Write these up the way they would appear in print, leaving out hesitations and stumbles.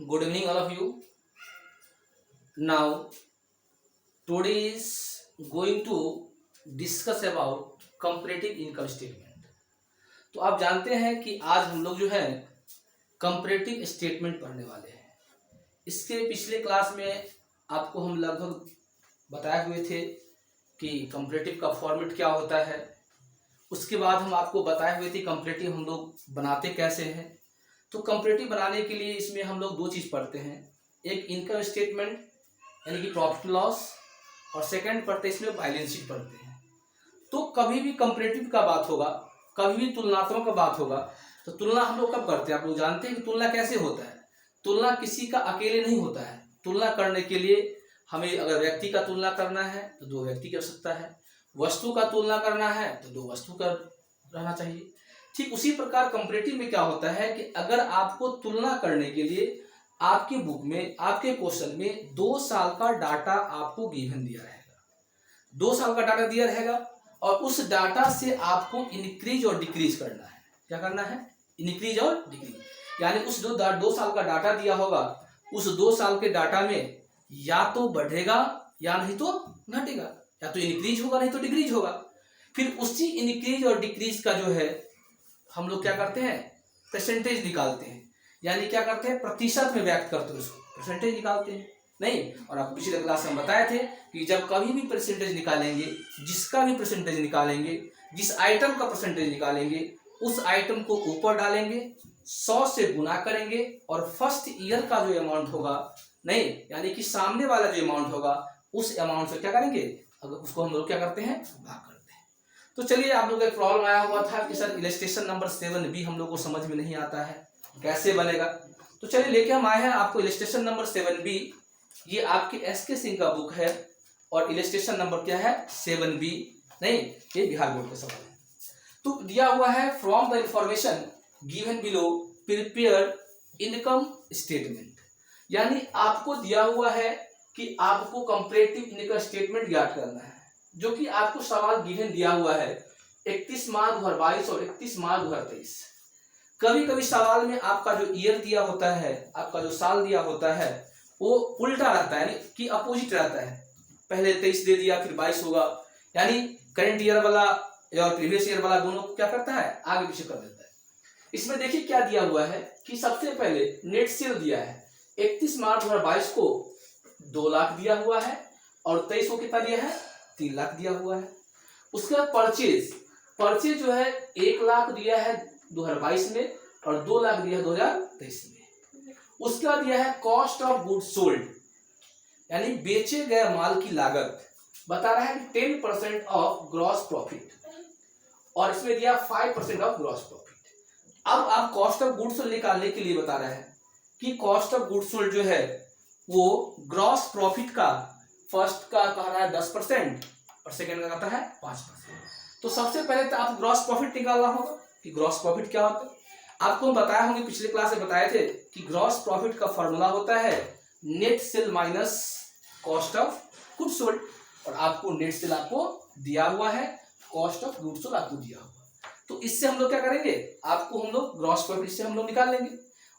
Good evening, all of you. Now, today is going to discuss about comparative income statement. तो आप जानते हैं कि आज हम लोग जो है कंपैरेटिव स्टेटमेंट पढ़ने वाले हैं। इसके पिछले क्लास में आपको हम लगभग बताए हुए थे कि कंपैरेटिव का फॉर्मेट क्या होता है। उसके बाद हम आपको बताए हुए थे कंपैरेटिव हम लोग बनाते कैसे हैं। तो कंपैरेटिव बनाने के लिए इसमें हम लोग दो चीज़ पढ़ते हैं, एक इनकम स्टेटमेंट यानी कि प्रॉफिट लॉस, और सेकंड पढ़ते हैं इसमें बैलेंस शीट पढ़ते हैं। तो कभी भी कंपैरेटिव का बात होगा, कभी भी तुलनात्मक का बात होगा, तो तुलना हम लोग कब करते हैं? आप लोग जानते हैं कि तुलना कैसे होता है। तुलना किसी का अकेले नहीं होता है। तुलना करने के लिए हमें अगर व्यक्ति का तुलना करना है तो दो व्यक्ति की आवश्यकता है, वस्तु का तुलना करना है तो दो वस्तु का रहना चाहिए। ठीक उसी प्रकार कंपैरेटिव में क्या होता है कि अगर आपको तुलना करने के लिए आपके बुक में, आपके क्वेश्चन में 2 साल का डाटा आपको गिवन दिया रहेगा, 2 साल का डाटा दिया रहेगा, और उस डाटा से आपको इंक्रीज और डिक्रीज करना है। क्या करना है? इंक्रीज और डिक्रीज। यानी उस 2 साल का डाटा दिया होगा, उस 2 साल के डाटा में या तो बढ़ेगा या नहीं तो घटेगा, या तो इंक्रीज होगा नहीं तो डिक्रीज होगा। फिर उसी इंक्रीज और डिक्रीज का जो है हम लोग क्या करते हैं? परसेंटेज निकालते हैं। यानी क्या करते हैं? प्रतिशत में व्यक्त करते हैं, उसको परसेंटेज निकालते हैं। नहीं, और आपको पिछले क्लास में बताए थे कि जब कभी भी परसेंटेज निकालेंगे, जिसका भी परसेंटेज निकालेंगे, जिस आइटम का परसेंटेज निकालेंगे, उस आइटम को ऊपर डालेंगे, 100 से गुना करेंगे, और फर्स्ट ईयर का जो अमाउंट होगा, नहीं यानी कि सामने वाला जो अमाउंट होगा, उस अमाउंट से क्या करेंगे? अगर उसको हम लोग क्या करते हैं? भाग करते हैं। तो चलिए, आप लोग एक प्रॉब्लम आया हुआ था कि सर इलस्ट्रेशन नंबर 7B हम लोग को समझ में नहीं आता है, कैसे बनेगा। तो चलिए लेके हम आए हैं आपको इलस्ट्रेशन नंबर 7B। ये आपके SK सिंह का बुक है, और इलस्ट्रेशन नंबर क्या है? 7B। नहीं, ये बिहार बोर्ड का सवाल है। तो दिया हुआ है, from the information given below prepare income statement. यानी आपको दिया हुआ है कि आपको कंपैरेटिव इनकम स्टेटमेंट ज्ञात करना है, जो कि आपको सवाल गिवन दिया हुआ है 31 मार्च 2022 और 31 मार्च 2023। कभी कभी सवाल में आपका जो ईयर दिया होता है, आपका जो साल दिया होता है, वो उल्टा रहता है, यानी कि अपोजिट रहता है। पहले 23 दे दिया, फिर 22 होगा, यानी करंट ईयर वाला और प्रीवियस ईयर वाला दोनों क्या करता है? आगे पीछे कर देता है। इसमें देखिए क्या दिया हुआ है कि सबसे पहले नेट सेल दिया है 31 मार्च 2022 को 2 लाख दिया हुआ है, और 23 को कितना दिया है? 3 लाख दिया हुआ है। उसके बाद परचेज जो है 1 लाख दिया है 2022 में, और 2 लाख दिया है 2023 में। उसके बाद दिया है कॉस्ट ऑफ गुड सोल्ड, यानी बेचे गए माल की लागत, बता रहा है कि 10% ऑफ ग्रॉस प्रॉफिट, और इसमें दिया 5% ऑफ ग्रॉस प्रॉफिट। अब आप कॉस्ट ऑफ गुड सोल्ड निकालने के लिए बता रहा है कि कॉस्ट ऑफ गुड सोल्ड जो है वो ग्रॉस प्रॉफिट का फर्स्ट का कह रहा है 10% और सेकेंड का कहता है 5%। तो सबसे पहले तो आप ग्रॉस प्रॉफिट निकालना होगा कि ग्रॉस प्रॉफिट क्या होता है। आपको हम बताया होंगे, पिछले क्लास में बताए थे कि ग्रॉस प्रॉफिट का फॉर्मूला होता है net cell minus cost of good sold, और आपको नेट सेल आपको दिया हुआ है, कॉस्ट ऑफ गुड सोल्ड आपको दिया हुआ। तो इससे हम लोग क्या करेंगे? आपको हम लोग ग्रॉस प्रॉफिट से हम लोग निकाल लेंगे,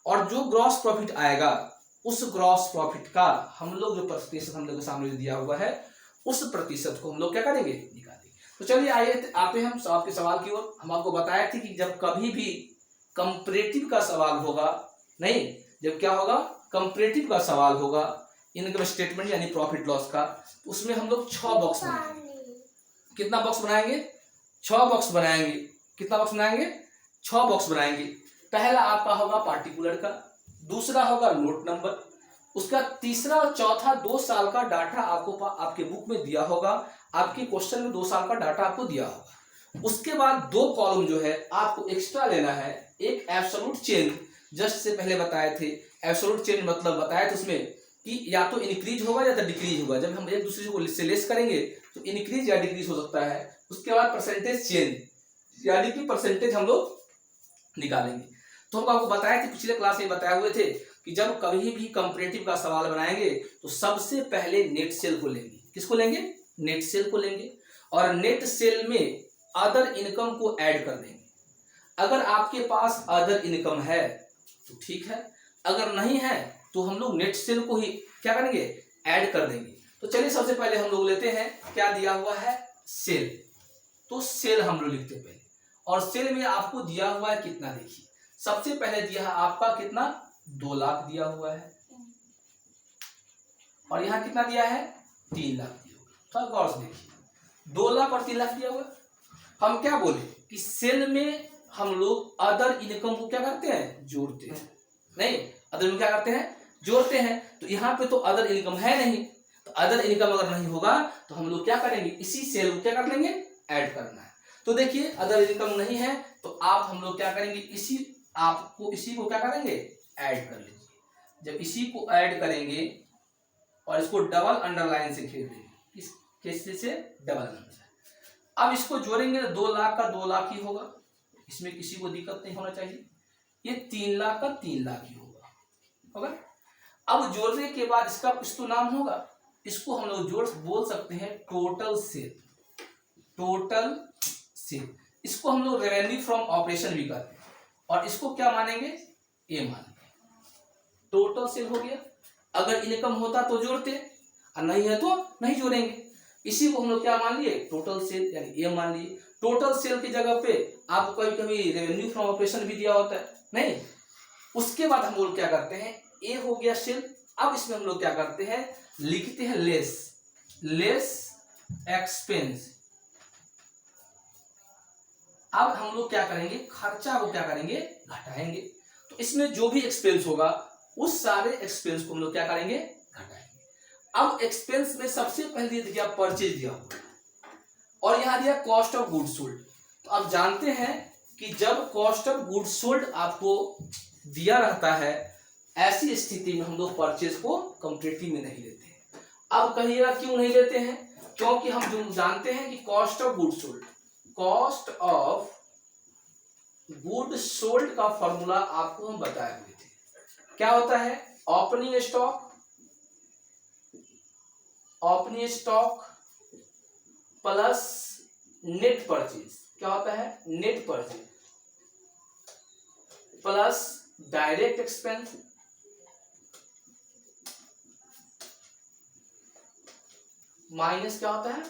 और जो ग्रॉस प्रॉफिट आएगा उस ग्रॉस प्रॉफिट का हम लोग जो प्रतिशत हम लोग के सामने दिया हुआ है, उस प्रतिशत को हम लोग क्या करेंगे? निकालेंगे। तो चलिए आइए आते हैं हम आपके सवाल की ओर। हम आपको बताया थे कि जब कभी भी कंपैरेटिव का सवाल होगा, नहीं जब क्या होगा? कंपैरेटिव का सवाल होगा इनकम स्टेटमेंट यानी प्रॉफिट लॉस का, तो उसमें हम लोग 6 बॉक्स बनाएंगे। कितना बॉक्स बनाएंगे? 6 बॉक्स बनाएंगे। कितना बॉक्स बनाएंगे? 6 बॉक्स बनाएंगे। पहला आपका होगा पार्टिकुलर का, दूसरा होगा नोट नंबर, उसका तीसरा और चौथा 2 साल का डाटा आपको आपके बुक में दिया होगा, आपके क्वेश्चन में 2 साल का डाटा आपको दिया होगा। उसके बाद 2 कॉलम जो है आपको एक्स्ट्रा लेना है, एक एब्सोल्यूट चेंज, जस्ट से पहले बताए थे एब्सोल्यूट चेंज मतलब बताया था उसमें कि या तो इंक्रीज होगा या तो डिक्रीज होगा। जब हम एक दूसरे को से लेस करेंगे तो इंक्रीज या डिक्रीज हो सकता है। उसके बाद परसेंटेज चेंज, यानी कि परसेंटेज हम लोग निकालेंगे। तो हम आपको बताया थे, पिछले क्लास में बताए हुए थे कि जब कभी भी कंपैरेटिव का सवाल बनाएंगे तो सबसे पहले नेट सेल को लेंगे। किसको लेंगे? नेट सेल को लेंगे, और नेट सेल में अदर इनकम को ऐड कर देंगे। अगर आपके पास अदर इनकम है तो ठीक है, अगर नहीं है तो हम लोग नेट सेल को ही क्या करेंगे, ऐड कर देंगे। तो चलिए सबसे पहले हम लोग लेते हैं, क्या दिया हुआ है, सेल। तो सेल हम लोग लिखते हैं पहले, और सेल में आपको दिया हुआ है कितना, देखिए सबसे पहले दिया है आपका कितना, 2 लाख दिया हुआ है, और यहाँ कितना दिया है, 3 लाख दिया हुआ है। थोड़ा गौर से देखिए, 2 लाख और 3 लाख दिया हुआ है। हम क्या बोले कि सेल में हम लोग अदर इनकम को क्या करते हैं, जोड़ते हैं। नहीं, अदर में क्या करते हैं, जोड़ते हैं। तो यहाँ पे तो अदर इनकम है नहीं, तो अदर इनकम अगर नहीं होगा तो हम लोग क्या करेंगे, इसी सेल को क्या कर लेंगे, ऐड करना है। तो देखिए अदर इनकम नहीं है, तो आप हम लोग क्या करेंगे, इसी को क्या करेंगे, ऐड कर लीजिए। जब इसी को ऐड करेंगे और इसको डबल अंडरलाइन से घेर देंगे, इस कैसे से, डबल अंडरलाइन। अब इसको जोड़ेंगे तो 2 लाख का 2 लाख ही होगा, इसमें किसी को दिक्कत नहीं होना चाहिए। ये 3 लाख का 3 लाख ही होगा। अब जोड़ने के बाद इसका कुछ तो नाम होगा, इसको हम लोग बोल सकते हैं टोटल सेल। टोटल सेल, इसको हम लोग रेवेन्यू फ्रॉम ऑपरेशन भी करते हैं, और इसको क्या मानेंगे, ए मानेंगे। टोटल सेल हो गया। अगर इनकम होता तो जोड़ते, और नहीं है तो नहीं जोड़ेंगे। इसी को हम लोग क्या मान लिए, टोटल सेल, यानी ए मान लिए। टोटल सेल की जगह पे आपको कभी कभी रेवेन्यू फ्रॉम ऑपरेशन भी दिया होता है, नहीं। उसके बाद हम लोग क्या करते हैं, ए हो गया सेल। अब इसमें हम लोग क्या करते हैं, लिखते हैं लेस एक्सपेंस। अब हम लोग क्या करेंगे, खर्चा को क्या करेंगे, घटाएंगे। तो इसमें जो भी एक्सपेंस होगा उस सारे एक्सपेंस को हम लोग क्या करेंगे, घटाएंगे। अब एक्सपेंस में सबसे पहले दिया परचेज दिया हुआ, और यहां दिया कॉस्ट ऑफ गुड्स सोल्ड। तो आप जानते हैं कि जब कॉस्ट ऑफ गुड्स सोल्ड आपको दिया रहता है, ऐसी स्थिति में हम लोग परचेज को कंप्लीटली में नहीं लेते हैं। अब कहिएगा क्यों नहीं लेते हैं, क्योंकि हम जो जानते हैं कि cost of goods sold, cost of good sold का फॉर्मूला आपको हम बताए हुए थे। क्या होता है, opening stock plus net purchase. क्या होता है, net purchase plus direct expense minus क्या होता है,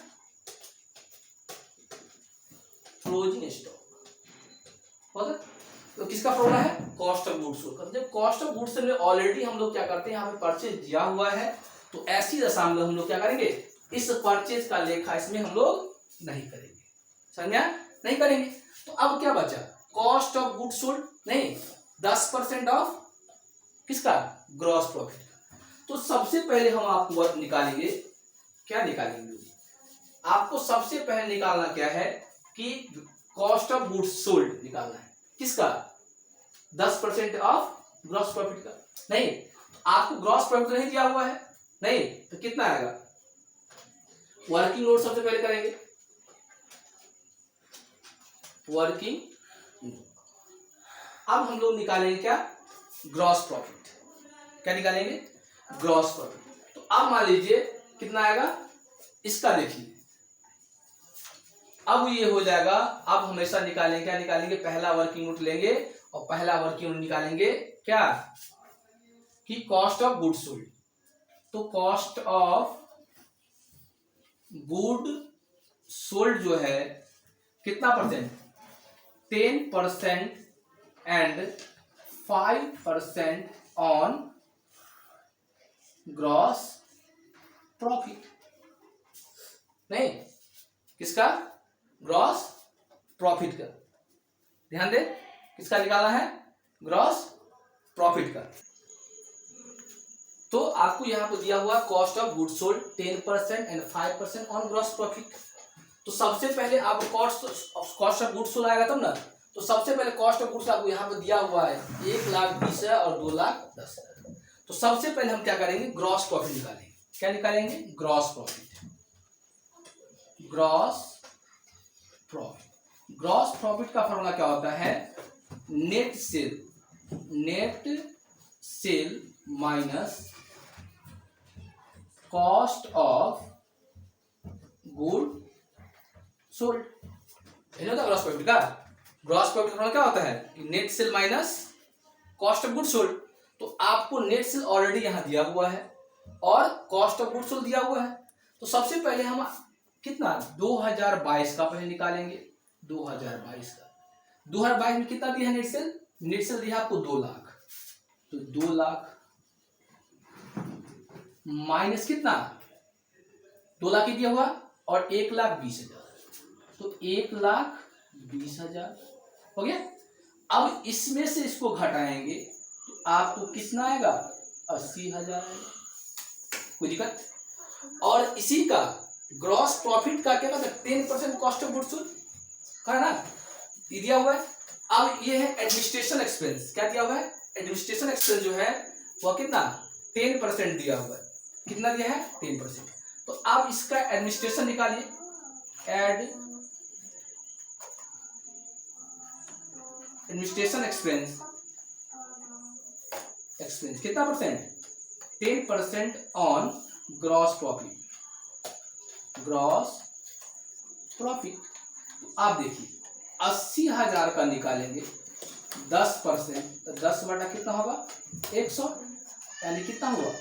क्लोजिंग स्टॉक। तो किसका फॉर्मूला है, कॉस्ट ऑफ गुड्स सोल्ड। जब कॉस्ट ऑफ गुड्स में ऑलरेडी हम लोग क्या करते हैं, यहाँ पे परचेज दिया हुआ है, तो ऐसी दशा में हम लोग क्या करेंगे, इस परचेज का लेखा इसमें हम लोग नहीं करेंगे, समझा, नहीं करेंगे। तो अब क्या बचा, कॉस्ट ऑफ गुड्स सोल्ड, नहीं 10% ऑफ किसका, ग्रॉस प्रॉफिट। तो सबसे पहले हम आपको निकालेंगे, क्या निकालेंगे, आपको सबसे पहले निकालना क्या है कि कॉस्ट ऑफ गुड्स सोल्ड निकालना है, किसका, 10% ऑफ ग्रॉस प्रॉफिट का। नहीं, आपको ग्रॉस प्रॉफिट नहीं दिया हुआ है, नहीं, तो कितना आएगा, वर्किंग नोट सबसे पहले करेंगे, वर्किंग। अब हम लोग निकालेंगे क्या, ग्रॉस प्रॉफिट। क्या निकालेंगे, ग्रॉस प्रॉफिट। तो अब मान लीजिए कितना आएगा, इसका देखिए, अब ये हो जाएगा। अब हमेशा निकालेंगे, क्या निकालेंगे, पहला वर्किंग नोट लेंगे, और पहला वर्किंग नोट निकालेंगे क्या, कि कॉस्ट ऑफ गुड सोल्ड। तो कॉस्ट ऑफ गुड सोल्ड जो है कितना percent, 10% and 5% on gross profit. नहीं, किसका, ग्रॉस प्रॉफिट का। ध्यान दे, किसका निकालना है, ग्रॉस प्रॉफिट का। तो आपको यहां पर दिया हुआ cost of goods sold 10% and 5% on gross profit. तो सबसे पहले आप कॉस्ट ऑफ गुड्स सोल्ड आएगा तब ना। तो सबसे पहले कॉस्ट ऑफ गुड्स आपको यहाँ पे दिया हुआ है 1,20,000 और 2,10,000। तो सबसे पहले हम क्या करेंगे, ग्रॉस प्रॉफिट निकालेंगे। क्या निकालेंगे, gross profit. Gross profit, gross profit का फॉर्मूला क्या होता है, net cell minus cost of good sold. Gross profit का, ग्रॉस प्रॉफिट का क्या होता है, net cell minus cost of good sold. तो आपको नेट सेल ऑलरेडी यहाँ दिया हुआ है और कॉस्ट ऑफ गुड्स सोल्ड दिया हुआ है। तो सबसे पहले हम कितना 2022 का पहले निकालेंगे। 2022 का 2022 में कितना दिया है नेट सेल? नेट सेल दिया आपको 2 लाख। तो 2 लाख माइनस कितना 2 लाख ही दिया हुआ और 1,20,000, तो 1,20,000 हो गया। अब इसमें से इसको घटाएंगे तो आपको कितना आएगा 80,000 आएगा। कोई दिक्कत? और इसी का ग्रॉस प्रॉफिट का क्या कहते हैं 10% कॉस्ट ऑफ गुड्स सोल्ड है ना, ये दिया हुआ है। अब ये है एडमिनिस्ट्रेशन एक्सपेंस, क्या दिया हुआ है एडमिनिस्ट्रेशन एक्सपेंस जो है वो कितना 10% दिया हुआ है। कितना दिया है 10%। तो अब इसका एडमिनिस्ट्रेशन निकालिए, एडमिनिस्ट्रेशन एक्सपेंस कितना परसेंट 10% ऑन ग्रॉस प्रॉफिट। तो आप देखिए 80,000 का निकालेंगे 10%, तो 10 बटा कितना होगा 100, यानी कितना हुआ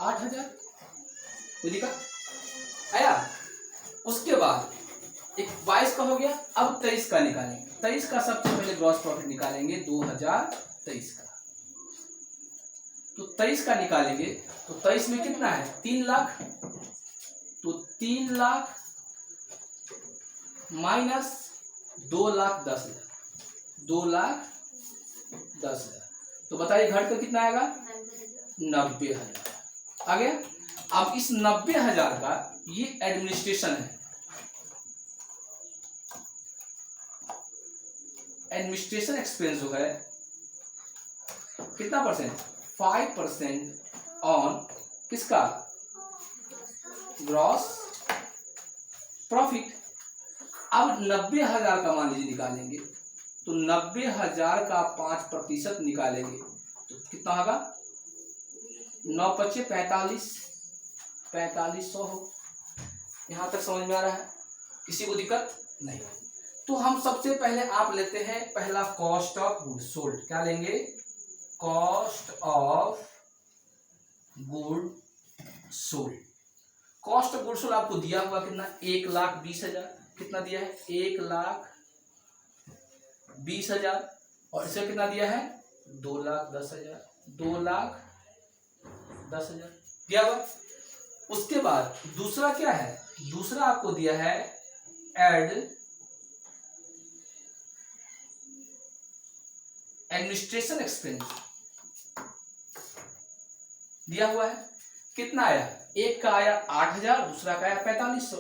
8,000। कोई दिक्कत आया? उसके बाद 22 का हो गया, अब 23 का निकालेंगे। 23 का सबसे पहले ग्रॉस प्रॉफिट निकालेंगे 2023 का। तो 23 का निकालेंगे तो 23 में कितना है 3 लाख, तो 3 लाख माइनस 2,10,000, 2,10,000, तो बताइए घट कर कितना आएगा 90,000 आ गया। अब इस 90,000 का ये एडमिनिस्ट्रेशन है, एडमिनिस्ट्रेशन एक्सपेंस जो है कितना परसेंट 5% ऑन किसका ग्रॉस प्रॉफिट। अब 90,000 का मान लीजिए निकालेंगे, तो 90,000 का 5% निकालेंगे तो कितना होगा 9×5 = 4500 हो। यहां तक समझ में आ रहा है? किसी को दिक्कत नहीं? तो हम सबसे पहले आप लेते हैं पहला कॉस्ट ऑफ गुड सोल्ड। क्या लेंगे cost of good sold. Cost of good sold आपको दिया हुआ कितना 1,20,000, कितना दिया है 1,20,000 और इसे कितना दिया है 2,10,000, 2,10,000 दिया हुआ। उसके बाद दूसरा क्या है, दूसरा आपको दिया है एडमिनिस्ट्रेशन एक्सपेंस दिया हुआ है। कितना आया, एक का आया 8,000, दूसरा का आया 4,500।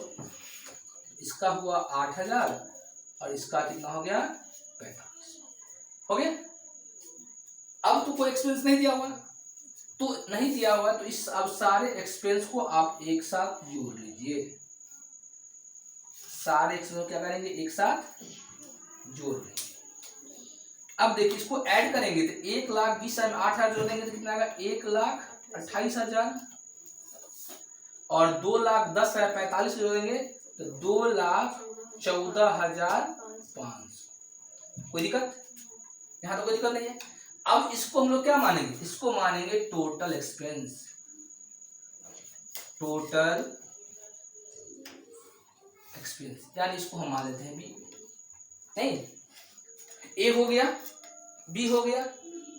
इसका हुआ 8,000 और इसका कितना हो गया 4,500 हो गया। अब तो कोई एक्सपेंस नहीं दिया हुआ, तो नहीं दिया हुआ तो इस अब सारे एक्सपेंस को आप एक साथ जोड़ लीजिए। सारे एक्सपेंस क्या करेंगे एक साथ जोड़ लेंगे। अब देखिए इसको ऐड करेंगे तो 1,20,000 में 8,000 जोड़ देंगे तो कितना आएगा 1,28,000 और 2,10,000 45 जोड़ेंगे तो 2,14,500। कोई दिक्कत? यहां तो कोई दिक्कत नहीं है। अब इसको हम लोग क्या मानेंगे, इसको मानेंगे टोटल एक्सपेंस, टोटल एक्सपेंस, यानी इसको हम मान लेते हैं बी। नहीं, ए हो गया बी हो गया।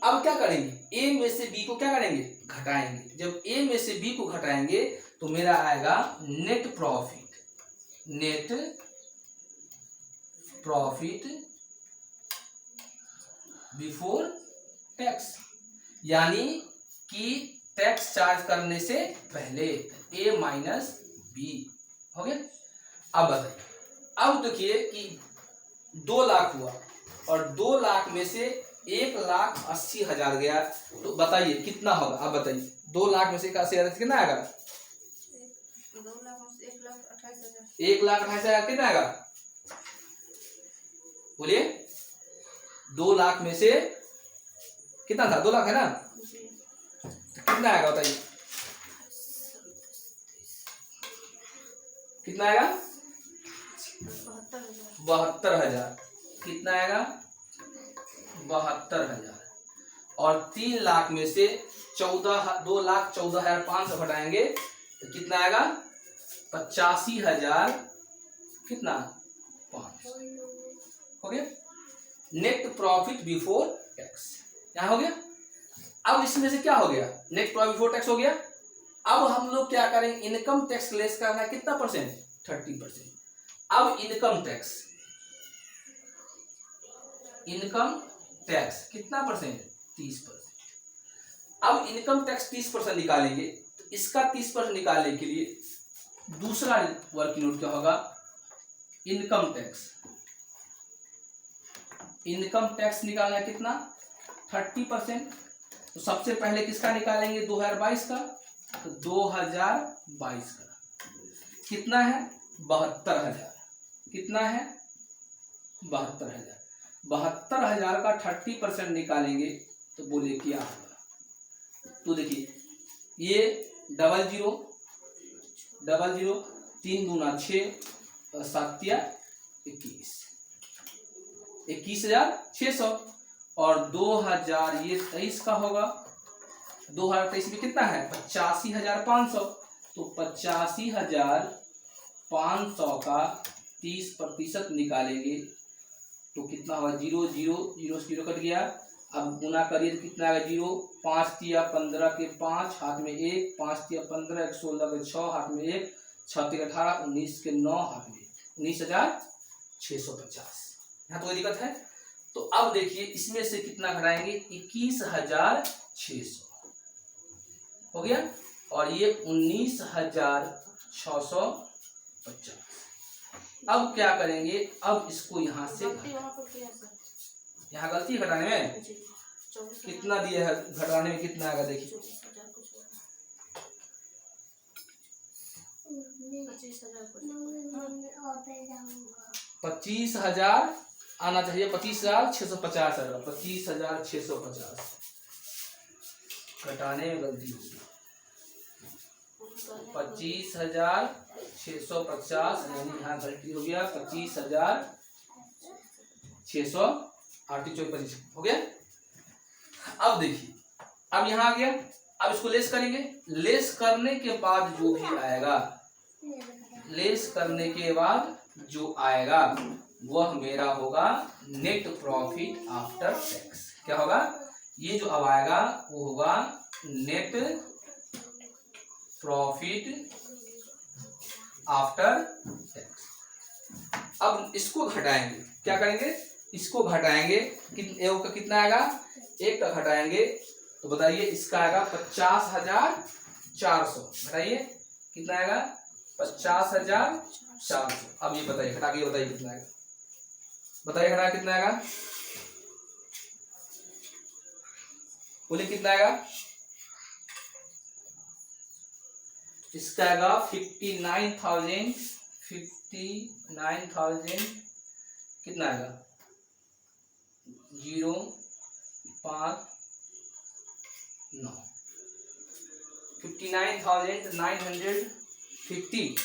अब क्या करेंगे ए में से बी को क्या करेंगे घटाएंगे। जब ए में से बी को घटाएंगे तो मेरा आएगा net profit, net profit before tax, यानी कि टैक्स चार्ज करने से पहले ए माइनस बी हो गया। अब बताइए, अब देखिए कि 2 लाख हुआ और 2 लाख में से 1,80,000 गया, तो बताइए कितना होगा। अब बताइए 2 लाख में से 80,000 कितना आएगा 1,28,000 कितना आएगा बोलिए। 2 लाख में से कितना था 2 लाख है ना, तो कितना आएगा बताइए कितना आएगा 72,000। कितना आएगा 72,000 और 3 लाख में से 2,14,500 घटाएंगे तो कितना आएगा? 85,000 कितना 500 हो गया। नेट प्रॉफिट बिफोर टैक्स यहाँ हो गया। अब इसमें से क्या हो गया? नेट प्रॉफिट बिफोर टैक्स हो गया। अब हम लोग क्या करेंगे? इनकम टैक्स लेस करना है कितना परसेंट? 30%। अब इनकम टैक्स कितना परसेंट? 30%। अब इनकम टैक्स 30% निकालेंगे तो इसका 30% निकालने के लिए दूसरा वर्किंग नोट क्या होगा? इनकम टैक्स निकालना है कितना? 30%। तो सबसे पहले किसका निकालेंगे? 2022 का। तो 2022 का कितना है? 72,000। कितना है? 72,000। 72,000 का 30% निकालेंगे तो बोले क्या होगा? तो देखिए ये 00 3 दूना 6 और 7 या 21,600 और 2000 ये 23 का होगा। 2023 में कितना है? 85,500। तो 85,500 का 30% निकालेंगे तो कितना होगा? 0 0 0 0 कट गया। अब गुना करिए तो कितना आएगा? 0 5 तिया 15 के 5 हाथ में 1 5 तिया 15 1 16 के 6 हाथ में 1 6 तिया 18 19 के 9 हाथ में 19,650। यहाँ तो कोई दिक्कत है? तो अब देखिए इसमें से कितना घटाएंगे? 21,600 हो गया और ये 19,650। अब क्या करेंगे? अब इसको यहां से यहाँ गलती है घटाने में। कितना दिया है? घटाने में कितना आएगा? देखिए 25,000 आना चाहिए। 25,650 आएगा। 25,650 घटाने में गलती होगी। 25,650 यानी यहाँ गलती हो गया। 25,625 हो गया। अब देखिए अब यहाँ आ गया। अब इसको लेस करेंगे। लेस करने के बाद जो भी आएगा, लेस करने के बाद जो आएगा वह मेरा होगा नेट प्रॉफिट आफ्टर टैक्स। क्या होगा? ये जो अब आएगा वो होगा नेट प्रॉफिट आफ्टर टैक्स। अब इसको घटाएंगे। क्या करेंगे? इसको घटाएंगे। कितना आएगा? एक का घटाएंगे तो बताइए इसका आएगा 50,400। बताइए कितना आएगा? 50,400। अब ये बताइए घटा के बताइए कितना आएगा? बताइए घटा कितना आएगा? बोले कितना आएगा? इसका आएगा 59,000 कितना आएगा? 059 59,950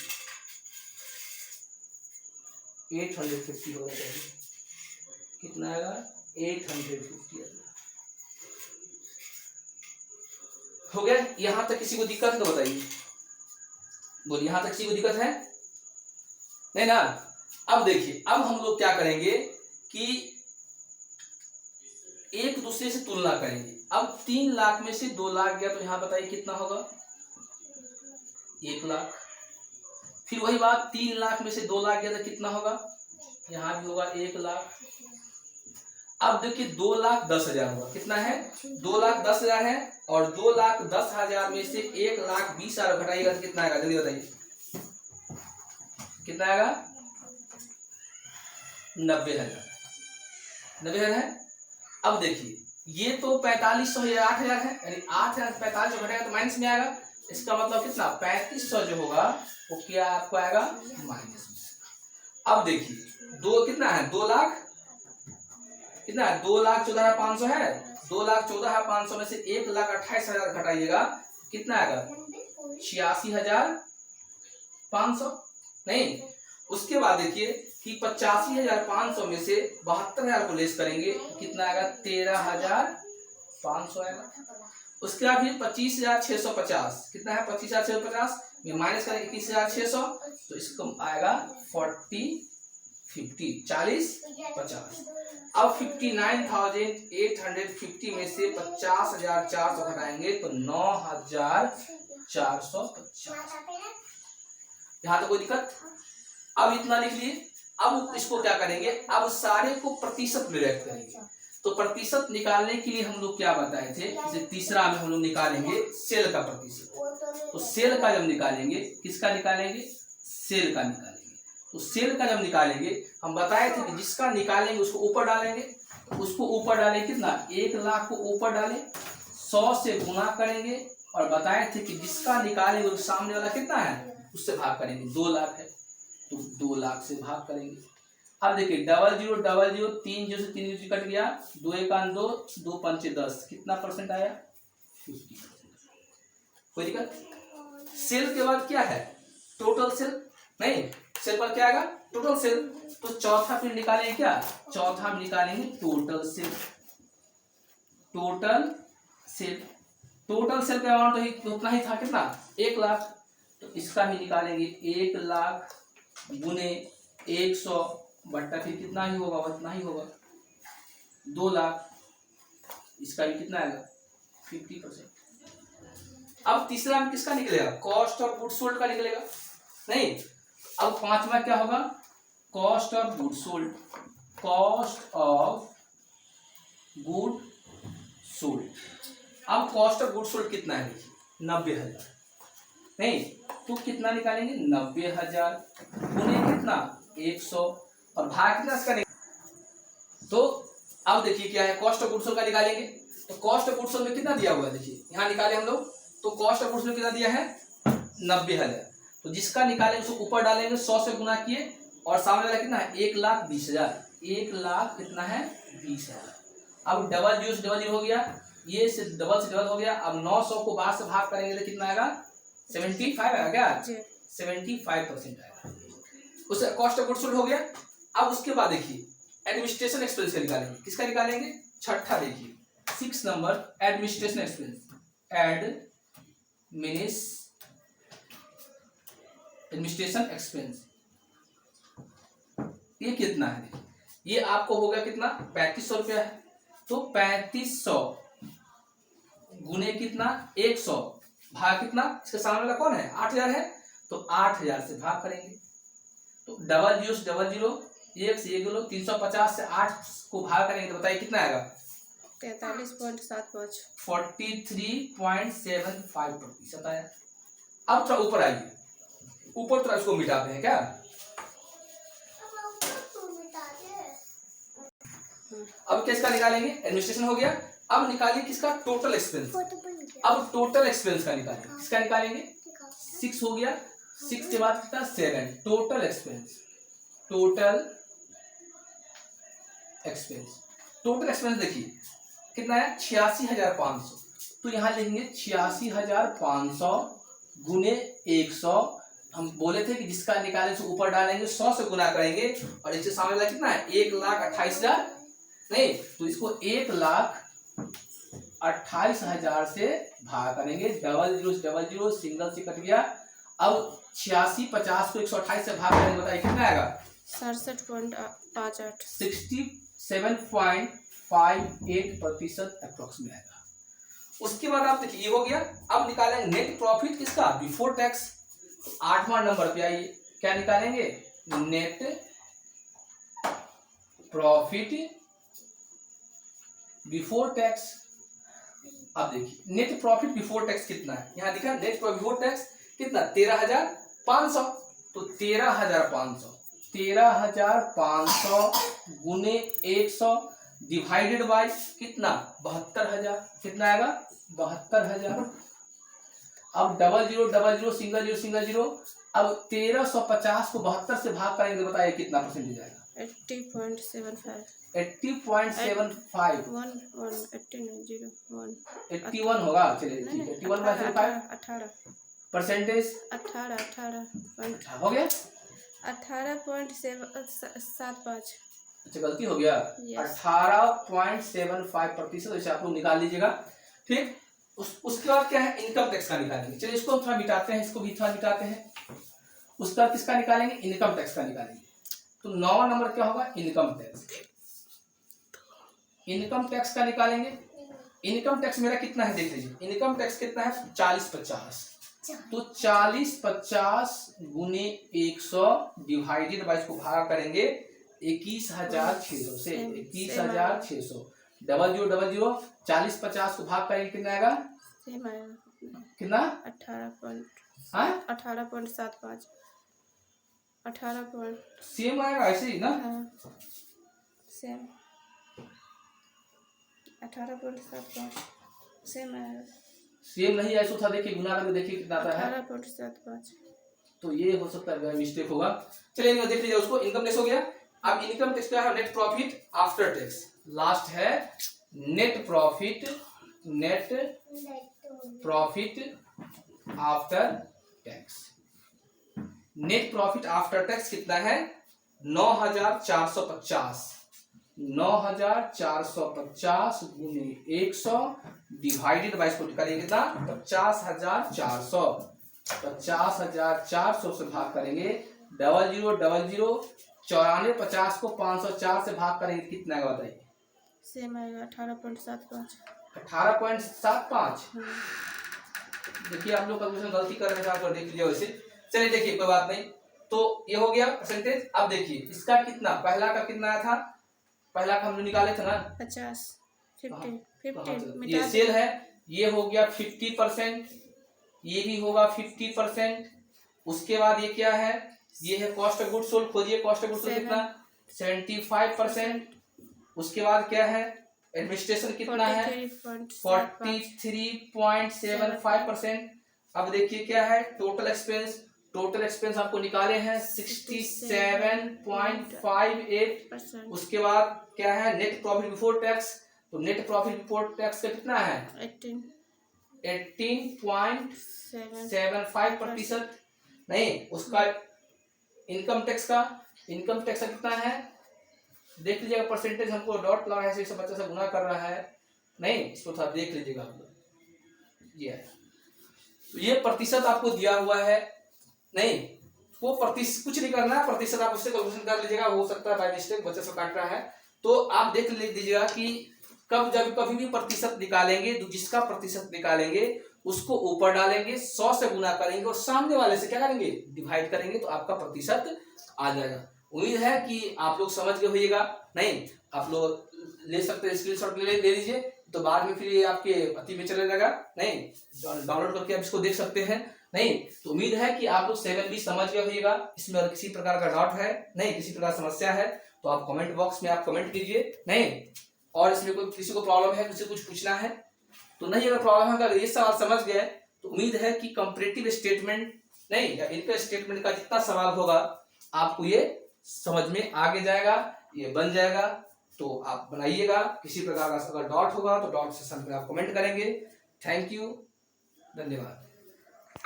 850 होना चाहिए। कितना आएगा? 850 हो गया। यहां तक किसी को दिक्कत है तो बताइए। बोलिए यहां तक किसी को दिक्कत है? नहीं ना। अब देखिए अब हम लोग क्या करेंगे कि एक दूसरे से तुलना करेंगे। अब 3 लाख में से 2 लाख गया तो यहाँ बताइए कितना होगा? 1 लाख। फिर वही बात 3 लाख में से 2 लाख गया तो कितना होगा? यहाँ भी होगा 1 लाख। अब देखिए 2,10,000 होगा। कितना है? 2,10,000 है और 2,10,000 में से 1,20,000 घटाइएगा तो कितना आएगा? जल्दी बताइए कितना आएगा? 90,000। 90,000 है। अब देखिए ये तो 4,500 है, 8,000 है, यानी 8,000 से 4,500 घटेगा तो माइनस में आएगा। इसका मतलब कितना? 3,500 जो होगा वो क्या आपको आएगा? माइनस में। अब देखिए दो कितना है? 2 लाख कितना है? 2,14,500 है। 2,14,500 में से 1,28,000 घटाइएगा कितना आएगा? 86,500 नहीं। उसके बाद देखिए कि 85,500 में से 72,000 को लेस करेंगे कितना आएगा? 500 आएगा। उसके बाद फिर 25,650 कितना है 25,650 में माइनस करेंगे 21,600 तो इसको आएगा 40 50। अब 59,850 में से 50,400 घटाएंगे तो 9,450। यहाँ तो कोई दिक्कत। अब इतना लिख लिए। अब इसको क्या करेंगे, अब सारे को प्रतिशत में व्यक्त करेंगे। तो प्रतिशत निकालने के लिए हम लोग क्या बताए थे, जैसे तीसरा में हम लोग निकालेंगे सेल का प्रतिशत। तो सेल का जब निकालेंगे, किसका निकालेंगे, सेल का निकालेंगे। तो सेल का जब निकालेंगे हम बताए थे कि जिसका निकालेंगे उसको ऊपर डालेंगे। उसको ऊपर डालें कितना, 1 लाख को ऊपर डालें, 100 से गुना करेंगे और बताए थे कि जिसका निकालेंगे वो सामने वाला कितना है उससे भाग करेंगे। 2 लाख है तो 2 लाख से भाग करेंगे। अब देखिए 00 00 3 0 से 3 0 कट गया, 2 1 2 2 5 10 कितना परसेंट आया 50%। कोई दिक्कत। सेल के बाद क्या है टोटल सेल, नहीं सेल पर क्या आएगा टोटल सेल। तो चौथा फिर निकालेंगे क्या, चौथा में निकालेंगे total sale. Total sale, total sale का अमाउंट ही उतना ही था कितना 1 लाख। तो इसका भी निकालेंगे 1 लाख गुने 100 बट्टा फिर कितना ही होगा उतना ही होगा 2 लाख। इसका भी कितना आएगा 50%। अब तीसरा में किसका निकलेगा, कॉस्ट ऑफ गुड्स सोल्ड का निकलेगा। नहीं, अब पांचवा क्या होगा, cost of good sold. Cost of good sold. अब कॉस्ट ऑफ गुड सोल्ड कितना है, देखिए 90,000। नहीं तो कितना निकालेंगे 90,000 गुने कितना 100 और भाग कितना इसका नहीं। तो अब देखिए क्या है, कॉस्ट ऑफ गुड सोल्ड का निकालेंगे। तो कॉस्ट ऑफ गुड सोल्ड में कितना दिया हुआ है, देखिए यहाँ निकाले हम लोग। तो कॉस्ट ऑफ गुड सोल्ड कितना दिया है 90,000। तो जिसका निकालेंगे उसको ऊपर डालेंगे, 100 से गुना किए और सामने वाला कितना है 1,20,000। 1 लाख कितना है 20,000। अब डबल जीरो से डबल जीरो हो गया, ये से डबल हो गया। अब 900 को 12 से भाग करेंगे तो कितना आएगा 75 आएगा क्या 75% आएगा। उससे कॉस्ट ऑफ गुड्स सोल्ड हो गया। अब उसके बाद देखिए एडमिनिस्ट्रेशन एक्सपेंस का निकालेंगे। किसका निकालेंगे, छठा देखिए 6 number administration expense. Administration expense ये कितना है, ये आपको हो गया कितना 3500 रुपया है। तो 3500 गुने कितना 100 भाग कितना, इसके सामने वाला कौन है 8,000 है तो 8,000 से भाग करेंगे। तो डबल जीरो से डबल जीरो, 1 से 1 350 से 8 को भाग करेंगे तो बताइए कितना आएगा 43.75 43.75% आया। अब थोड़ा ऊपर आइए, ऊपर थोड़ा इसको मिटाते हैं क्या। अब किसका निकालेंगे, एडमिनिस्ट्रेशन हो गया। अब निकालिए किसका टोटल एक्सपेंस। अब टोटल एक्सपेंस का निकालेंगे, किसका निकालेंगे 6 हो गया, 6 के बाद कितना 7 total expense. Total expense, total expense देखिए कितना है 86,500। तो यहाँ लिखेंगे 86,500 गुने 100। हम बोले थे कि जिसका निकालेंगे उसको ऊपर डालेंगे, 100 से गुना करेंगे और इसके सामने वाला कितना है 1,28,000। नहीं तो इसको 1,28,000 से भाग करेंगे। डबल जीरो सिंगल से कट गया। अब 86 50 को 128 से भाग करेंगे, बताइए कितना आएगा 67.58 67.58% अप्रोक्स में आएगा। उसके बाद आप देखिए ये हो गया। अब निकालेंगे नेट प्रॉफिट किसका बिफोर टैक्स। 8वां नंबर पे आइए, क्या निकालेंगे नेट प्रॉफिट बिफोर टैक्स। अब देखिए नेट प्रॉफिट बिफोर टैक्स कितना है, यहाँ दिखा नेट प्रॉफिट बिफोर टैक्स कितना 13,500। तो 13,500 गुने 100 डिवाइडेड बाय कितना 72,000 कितना आएगा 72,000। अब डबल जीरो सिंगल जीरो। अब 1350 को 72 से भाग करेंगे तो बताइए कितना परसेंटेज आएगा 80.75 80.75 81 होगा। चलिए ठीक है 81/75 परसेंटेज 18 हो गया 18.75 अच्छा गलती हो गया। Yes. 18.75% इसे आप लोग निकाल लीजिएगा। ठीक, उसके बाद क्या है, इनकम टैक्स का निकालेंगे। चलिए इसको हम थोड़ा मिटाते हैं, इसको भी थोड़ा मिटाते हैं। उसका किसका निकालेंगे, इनकम टैक्स का निकालेंगे। तो 9वां नंबर क्या होगा, इनकम टैक्स। इनकम टैक्स का निकालेंगे। इनकम टैक्स मेरा कितना है देख लीजिए, इनकम टैक्स कितना है 40/50। तो 40/50 गुने 100 डिवाइडेड बाई, इसको भाग करेंगे 21,600 से। 21,600 0000 40/50 को भाग करेंगे कितना आएगा, सेम आएगा कितना 18.75 18 सेम आएगा ऐसे ही ना। सेम 18.75 सेम आएगा। सेम नहीं ऐसा था, देखिए गुना करके देखिए कितना आता है। 18.75 तो ये हो सकता है मिस्टेक होगा। चलिए देख लीजिए उसको, इनकम टैक्स हो गया। अब इनकम टैक्स क्या है, net profit after tax. Last है net profit after tax. Net profit after tax कितना है 9,450। 9,450 गुने 100 डिवाइडेड बाई, इसको करेंगे कितना 50,400। 50,400 से भाग करेंगे 0000 94 50 को 504 से भाग करेंगे कितना आएगा बताइए। सेम आएगा 18.75 18.75। देखिए आप लोग कैलकुलेशन गलती कर रहे हैं, आप देख लीजिए वैसे। चलिए देखिए कोई बात नहीं, तो ये हो गया परसेंटेज। अब देखिए इसका कितना, पहला का कितना आया था, पहला का हम निकाले थे ना 50 50 ये सेल है, ये हो गया 50%, ये भी होगा 50%। उसके बाद ये क्या है, ये है कॉस्ट ऑफ गुड्स सोल्ड। खोजिए कॉस्ट ऑफ गुड्स सोल्ड कितना 75%। उसके बाद क्या है, एडमिनिस्ट्रेशन कितना है 43.75%। अब देखिए क्या है टोटल एक्सपेंस। टोटल एक्सपेंस आपको निकाले हैं 67.58। उसके बाद क्या है नेट प्रॉफिट बिफोर टैक्स। तो नेट प्रॉफिट बिफोर टैक्स का कितना है 18.75%। नहीं, उसका इनकम टैक्स का कितना है देख लीजिएगा। परसेंटेज हमको डॉट लगा है, इसे बच्चा से गुना कर रहा है नहीं, इसको थोड़ा देख लीजिएगा आप लोग। ये है, तो ये प्रतिशत आपको दिया हुआ है। नहीं, वो प्रतिशत कुछ नहीं करना है, प्रतिशत आप उससे कैलकुलेशन कर लीजिएगा। हो सकता है बाय मिस्टेक बच्चे से काट रहा है, तो आप देख लीजिएगा कि जब कभी भी प्रतिशत निकालेंगे तो जिसका प्रतिशत निकालेंगे उसको ऊपर डालेंगे, 100 से गुना करेंगे और सामने वाले से क्या करेंगे डिवाइड करेंगे, तो आपका प्रतिशत आ जाएगा। उम्मीद है कि आप लोग समझ गए होइएगा। नहीं, आप लोग ले सकते हैं, स्क्रीनशॉट ले लीजिए, तो बाद में फिर ये आपके अति में चले जाएगा। नहीं, डाउनलोड करके आप इसको देख सकते हैं। नहीं, तो उम्मीद है कि आप लोग 7B समझ गए होइएगा। इसमें अगर किसी प्रकार का डाउट है, नहीं किसी प्रकार समस्या है, तो आप कमेंट बॉक्स में आप कमेंट कीजिए। नहीं, और इसमें कोई किसी को प्रॉब्लम है, किसी को कुछ पूछना है तो नहीं, अगर प्रॉब्लम है, अगर ये सवाल समझ गए तो उम्मीद है कि कंपैरेटिव स्टेटमेंट नहीं या इनकम स्टेटमेंट का जितना सवाल होगा आपको ये समझ में आगे जाएगा, ये बन जाएगा। तो आप बनाइएगा। किसी प्रकार का अगर डाउट होगा तो डाउट सेक्शन में आप कमेंट करेंगे। थैंक यू, धन्यवाद।